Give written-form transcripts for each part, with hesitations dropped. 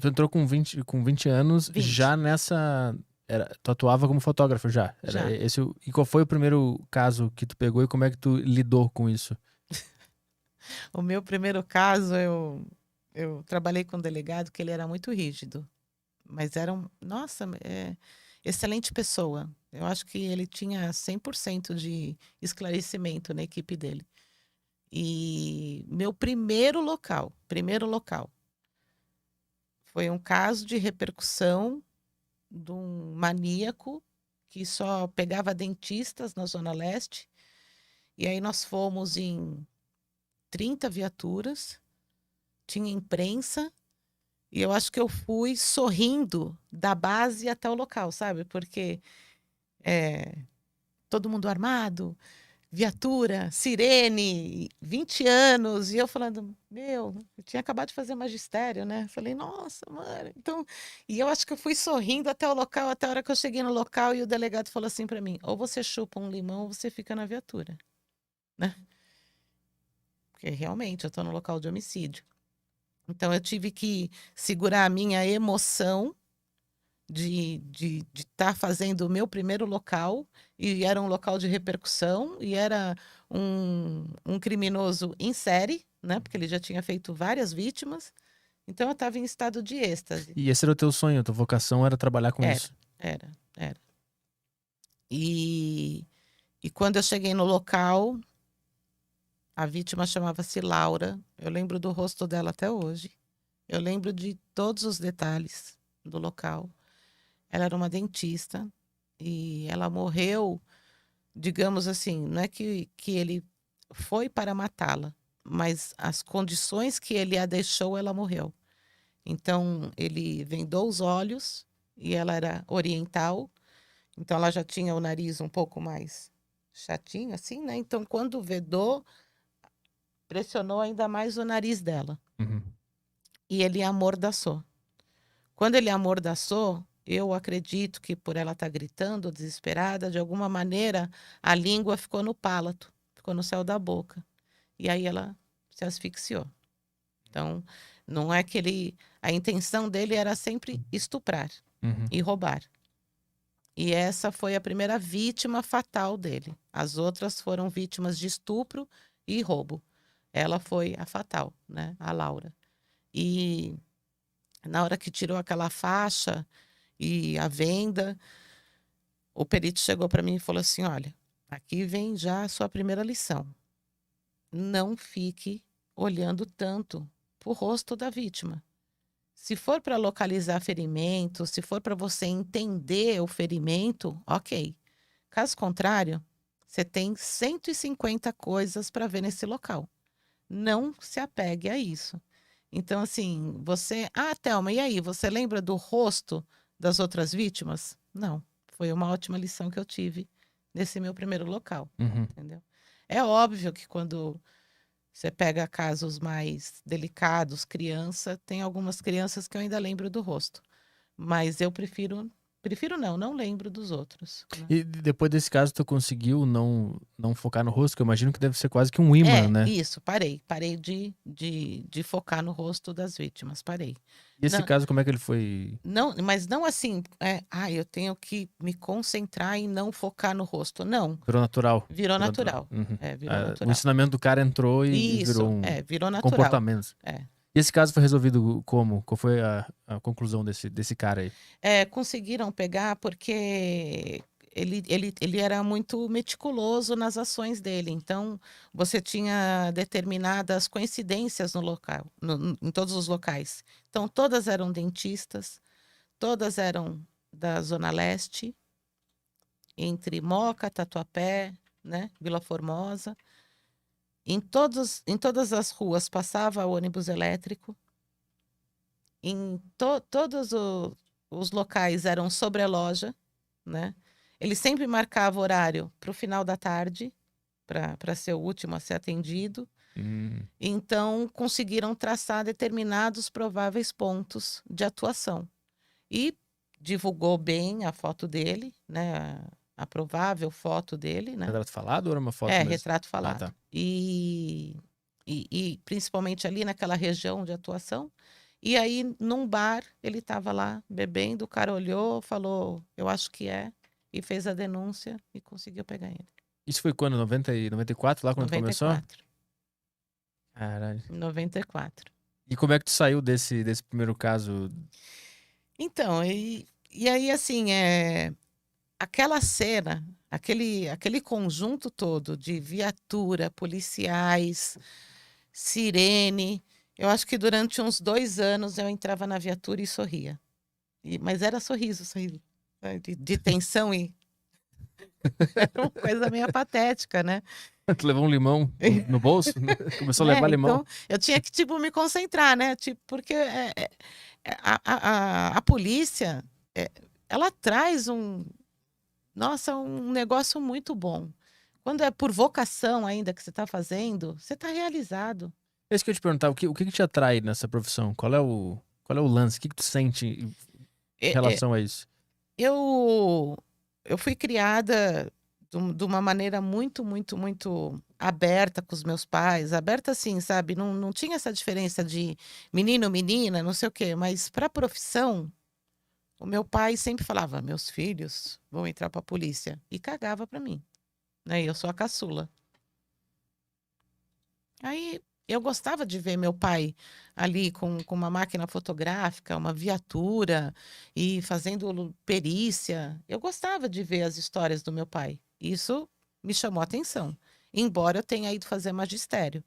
Tu entrou com 20 anos 20. já nessa... Tu atuava como fotógrafo já. Já. E qual foi o primeiro caso que tu pegou e como é que tu lidou com isso? O meu primeiro caso, eu trabalhei com um delegado que ele era muito rígido, mas era nossa, excelente pessoa. Eu acho que ele tinha 100% de esclarecimento na equipe dele. E meu primeiro local, foi um caso de repercussão de um maníaco que só pegava dentistas na Zona Leste. E aí nós fomos em 30 viaturas, tinha imprensa, e eu acho que eu fui sorrindo da base até o local, sabe? Porque é, todo mundo armado, viatura, sirene, 20 anos, e eu falando, meu, eu tinha acabado de fazer magistério, né? Falei, nossa, mano. Então, e eu acho que eu fui sorrindo até o local, até a hora que eu cheguei no local e o delegado falou assim para mim: ou você chupa um limão ou você fica na viatura, né? Porque realmente eu tô no local de homicídio. Então eu tive que segurar a minha emoção de estar fazendo o meu primeiro local, e era um local de repercussão, e era um criminoso em série, né? Porque ele já tinha feito várias vítimas. Então eu estava em estado de êxtase. E esse era o teu sonho, a tua vocação era trabalhar com Era, isso. era. E, e quando eu cheguei no local, a vítima chamava-se Laura. Eu lembro do rosto dela até hoje. Eu lembro de todos os detalhes do local. Ela era uma dentista e ela morreu, digamos assim, não é que ele foi para matá-la, mas as condições que ele a deixou, ela morreu. Então, ele vendou os olhos e ela era oriental, então ela já tinha o nariz um pouco mais chatinho, assim, né? Então, quando vedou, pressionou ainda mais o nariz dela Uhum. e ele amordaçou. Quando ele amordaçou, eu acredito que por ela estar gritando, desesperada, de alguma maneira a língua ficou no palato, ficou no céu da boca. E aí ela se asfixiou. Então, não é que a intenção dele era sempre estuprar Uhum. e roubar. E essa foi a primeira vítima fatal dele. As outras foram vítimas de estupro e roubo. Ela foi a fatal, né? A Laura. E na hora que tirou aquela faixa e a venda, o perito chegou para mim e falou assim: olha, aqui vem já a sua primeira lição. Não fique olhando tanto para o rosto da vítima. Se for para localizar ferimento, se for para você entender o ferimento, ok. Caso contrário, você tem 150 coisas para ver nesse local. Não se apegue a isso. Então, assim, você. Ah, Thelma, e aí? Você lembra do rosto das outras vítimas? Não. Foi uma ótima lição que eu tive nesse meu primeiro local. Uhum. Entendeu? É óbvio que quando você pega casos mais delicados, criança, tem algumas crianças que eu ainda lembro do rosto. Mas eu prefiro. Prefiro não, não lembro dos outros, né? E depois desse caso, tu conseguiu não focar no rosto, que eu imagino que deve ser quase que um imã, É, né? isso, parei. Parei de focar no rosto das vítimas, parei. E esse Não, caso, como é que ele foi? não, mas não assim, eu tenho que me concentrar e não focar no rosto. Não, Virou natural. virou Virou natural. natural. Uhum. É, virou Ah, o natural. ensinamento do cara entrou e virou Isso, um virou natural. comportamento. É. E esse caso foi resolvido como? Qual foi a conclusão desse cara aí? Conseguiram pegar porque ele era muito meticuloso nas ações dele. Então, você tinha determinadas coincidências no local, em todos os locais. Então, todas eram dentistas, todas eram da Zona Leste, entre Moca, Tatuapé, né, Vila Formosa. Em todas as ruas passava ônibus elétrico. Todos os locais eram sobre a loja, né? Ele sempre marcava horário para o final da tarde, para ser o último a ser atendido. Hum. Então, conseguiram traçar determinados prováveis pontos de atuação. E divulgou bem a foto dele, né? A provável foto dele, né? Retrato falado ou era uma foto É, mesmo? retrato Ah, falado. tá. E principalmente ali naquela região de atuação. E aí, num bar, ele estava lá bebendo, o cara olhou, falou, eu acho que é, e fez a denúncia e conseguiu pegar ele. Isso foi quando? 90 e 94, lá quando Noventa e começou? quatro, Caralho. 94. E como é que tu saiu desse primeiro caso? Então, e aí, assim, aquela cena, aquele conjunto todo de viatura, policiais, sirene, eu acho que durante uns 2 anos eu entrava na viatura e sorria. Mas era sorriso, sorriso, né, de tensão e era uma coisa meio patética, né? Tu levou um limão no bolso? Começou a levar Né? limão? Então, eu tinha que, tipo, me concentrar, né? Tipo, porque a polícia, é, ela traz nossa, um negócio muito bom. Quando é por vocação ainda que você está fazendo, você está realizado. É isso que eu ia te perguntar, o que te atrai nessa profissão? Qual é o lance? O que tu sente em É, é, relação a isso? eu, eu fui criada de uma maneira muito, muito, muito aberta com os meus pais. Aberta assim, sabe? Não tinha essa diferença de menino, menina, não sei o quê. Mas para a profissão, o meu pai sempre falava: meus filhos vão entrar para a polícia. E cagava para mim, né? E eu sou a caçula. Aí eu gostava de ver meu pai ali com uma máquina fotográfica, uma viatura e fazendo perícia. Eu gostava de ver as histórias do meu pai. Isso me chamou a atenção, embora eu tenha ido fazer magistério.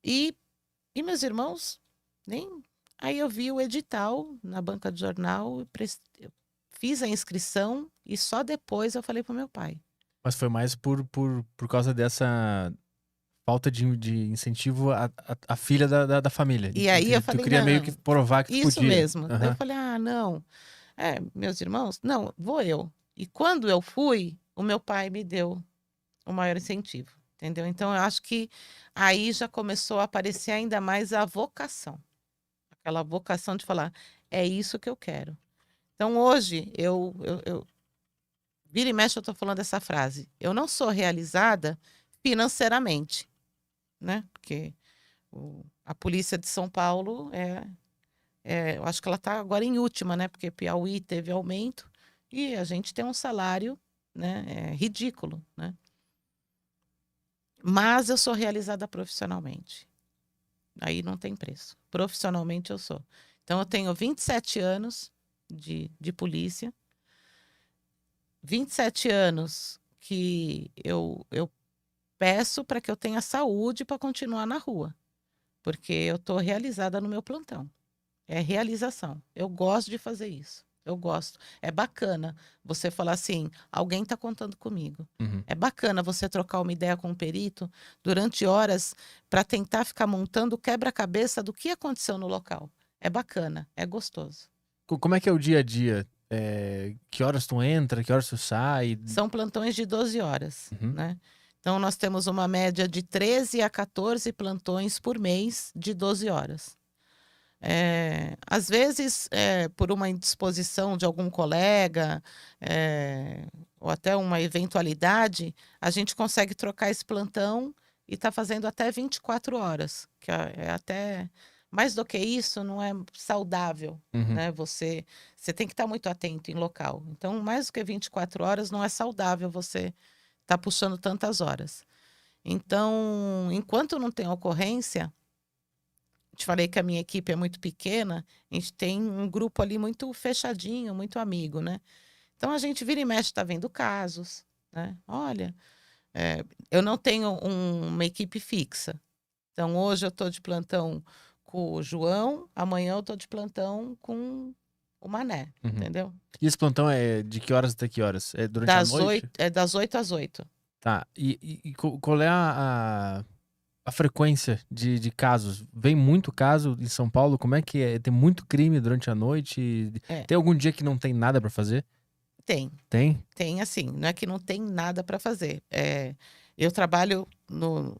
E, e meus irmãos, nem. Aí eu vi o edital na banca de jornal, eu fiz a inscrição e só depois eu falei para o meu pai. Mas foi mais por causa dessa falta de incentivo à filha da família. E aí eu Tu falei, queria meio que não, provar que tu isso podia. mesmo. Daí eu Aham. falei, ah, não. Meus irmãos? Não, vou eu. E quando eu fui, o meu pai me deu o maior incentivo, entendeu? Então eu acho que aí já começou a aparecer ainda mais a vocação. Aquela vocação de falar, é isso que eu quero. Então hoje, vira e mexe, eu estou falando essa frase. Eu não sou realizada financeiramente, né? Porque a polícia de São Paulo eu acho que ela está agora em última, né? Porque Piauí teve aumento e a gente tem um salário, né, ridículo, né? Mas eu sou realizada profissionalmente. Aí não tem preço. Profissionalmente eu sou. Então eu tenho 27 anos de polícia, 27 anos que eu peço para que eu tenha saúde para continuar na rua, porque eu estou realizada no meu plantão. É realização. Eu gosto de fazer isso. Eu gosto. É bacana você falar assim: alguém está contando comigo. Uhum. É bacana você trocar uma ideia com um perito durante horas para tentar ficar montando o quebra-cabeça do que aconteceu no local. É bacana, é gostoso. Como é que é o dia a dia? Que horas tu entra, que horas tu sai? São plantões de 12 horas, Uhum. né? Então, nós temos uma média de 13 a 14 plantões por mês de 12 horas. Às vezes, por uma indisposição de algum colega, ou até uma eventualidade, a gente consegue trocar esse plantão e está fazendo até 24 horas, que é até mais do que isso, não é saudável, Uhum. né? Você tem que estar muito atento em local. Então, mais do que 24 horas, não é saudável você estar puxando tantas horas. Então, enquanto não tem ocorrência, te falei que a minha equipe é muito pequena, a gente tem um grupo ali muito fechadinho, muito amigo, né? Então a gente vira e mexe, está vendo casos, né? Olha, eu não tenho uma equipe fixa. Então hoje eu estou de plantão com o João, amanhã eu estou de plantão com o Mané, Uhum. entendeu? E esse plantão é de que horas até que horas? É durante a Das noite? 8, das 8 às 8. Tá. E qual é a frequência de casos? Vem muito caso em São Paulo? Como é que é? Tem muito crime durante a noite? É, Tem algum dia que não tem nada pra fazer? tem. Tem? Tem assim, não é que não tem nada para fazer. Eu trabalho no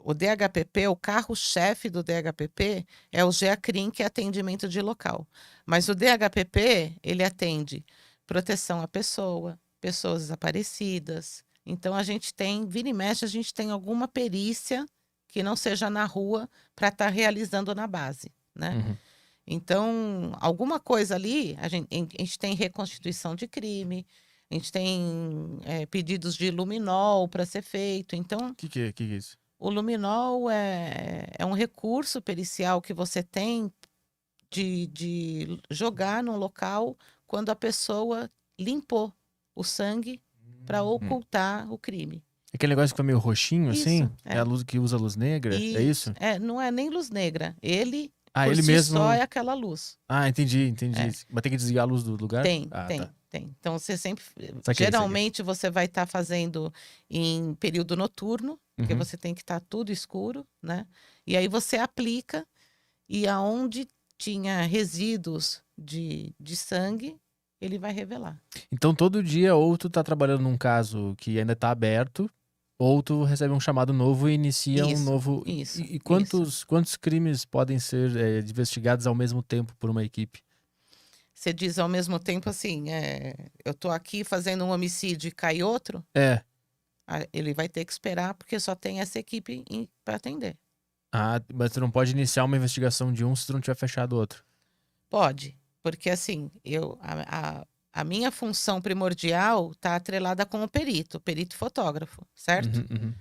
o DHPP, o carro-chefe do DHPP é o GEACRIM, que é atendimento de local. Mas o DHPP, ele atende proteção à pessoa, pessoas desaparecidas. Então a gente tem, vira e mexe, a gente tem alguma perícia que não seja na rua para estar realizando na base. né? Uhum. Então, alguma coisa ali, a gente tem reconstituição de crime, a gente tem pedidos de luminol para ser feito. Então, Que é isso? o luminol é um recurso pericial que você tem de jogar num local quando a pessoa limpou o sangue para Hum. ocultar o crime. Aquele negócio que foi meio roxinho, assim? Isso, É a luz que usa luz negra? É isso. isso? Não é nem luz negra. Ele, Ah, por ele si só, mesmo. é aquela luz. Ah, entendi. É. Mas tem que desligar a luz do lugar? Tem, Ah, tem, tá. tem. Então, você sempre. Saquei. Geralmente, você vai estar fazendo em período noturno, porque Uhum. você tem que estar tudo escuro, né? E aí você aplica, e aonde tinha resíduos de sangue, ele vai revelar. Então, todo dia, ou tu tá trabalhando num caso que ainda tá aberto, ou tu recebe um chamado novo e inicia um Isso, novo. isso, E quantos crimes podem ser investigados ao mesmo tempo por uma equipe? Você diz ao mesmo tempo assim, eu tô aqui fazendo um homicídio e cai outro, É. ele vai ter que esperar, porque só tem essa equipe para atender. Ah, mas tu não pode iniciar uma investigação de um se tu não tiver fechado outro. Pode, porque assim, a minha função primordial está atrelada com o perito fotógrafo, certo? Uhum.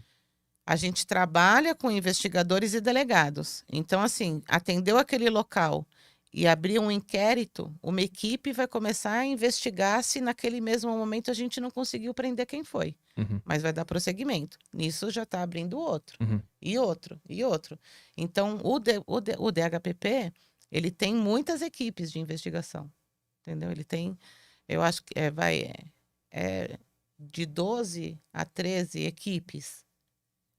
A gente trabalha com investigadores e delegados. Então, assim, atendeu aquele local e abriu um inquérito, uma equipe vai começar a investigar se naquele mesmo momento a gente não conseguiu prender quem foi. Uhum. Mas vai dar prosseguimento. Nisso já está abrindo outro, Uhum. e outro, e outro. Então, o DHPP, ele tem muitas equipes de investigação, entendeu? Ele tem, eu acho que é de 12 a 13 equipes.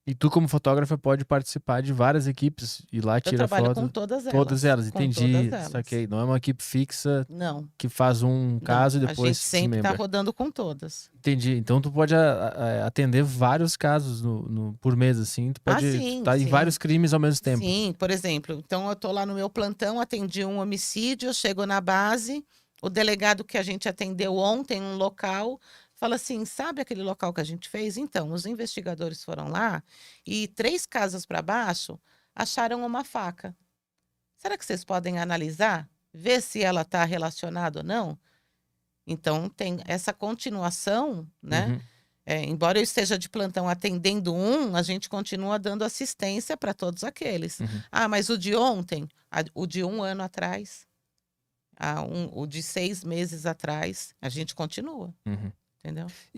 E tu, como fotógrafa, pode participar de várias equipes e lá Eu tira trabalho com foto. todas Todas elas. elas, Com todas entendi. elas. Saquei. Não é uma equipe fixa Não, que faz um caso e não. A depois gente se sempre está desmembra. rodando com todas. Entendi. Então tu pode atender vários casos por mês, assim. Tu pode Sim, estar em vários sim. crimes ao mesmo tempo. Sim, por exemplo, então eu estou lá no meu plantão, atendi um homicídio, eu chego na base, o delegado que a gente atendeu ontem, um local, fala assim: sabe aquele local que a gente fez? Então, os investigadores foram lá e 3 casas para baixo acharam uma faca. Será que vocês podem analisar? Ver se ela está relacionada ou não? Então, tem essa continuação, né? Uhum. Embora eu esteja de plantão atendendo a gente continua dando assistência para todos aqueles. Uhum. Ah, mas o de ontem, o de 1 ano atrás, o de 6 meses atrás, a gente continua, Uhum. entendeu?